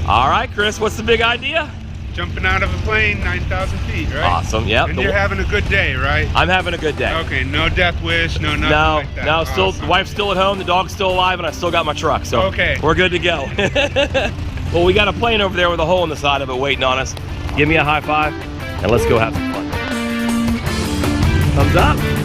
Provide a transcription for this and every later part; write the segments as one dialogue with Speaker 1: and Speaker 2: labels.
Speaker 1: All right, Chris, what's the big idea?
Speaker 2: Jumping out of a plane 9,000 feet, right?
Speaker 1: Awesome, yep.
Speaker 2: And you're having a good day, right?
Speaker 1: I'm having a good day.
Speaker 2: Okay, no death wish, no nothing like that.
Speaker 1: No, still, the wife's still at home, the dog's still alive, and I still got my truck, so
Speaker 2: okay,
Speaker 1: we're good to go. Well, we got a plane over there with a hole in the side of it waiting on us. Give me a high five, and let's go have some fun. Thumbs up.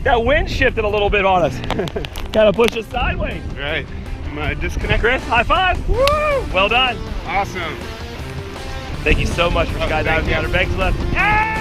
Speaker 1: That wind shifted a little bit on us. Kind of pushed us sideways.
Speaker 2: Right. I'm gonna disconnect.
Speaker 1: Chris, high five. Woo! Well done.
Speaker 2: Awesome.
Speaker 1: Thank you so much for skydiving the Outer Banks left.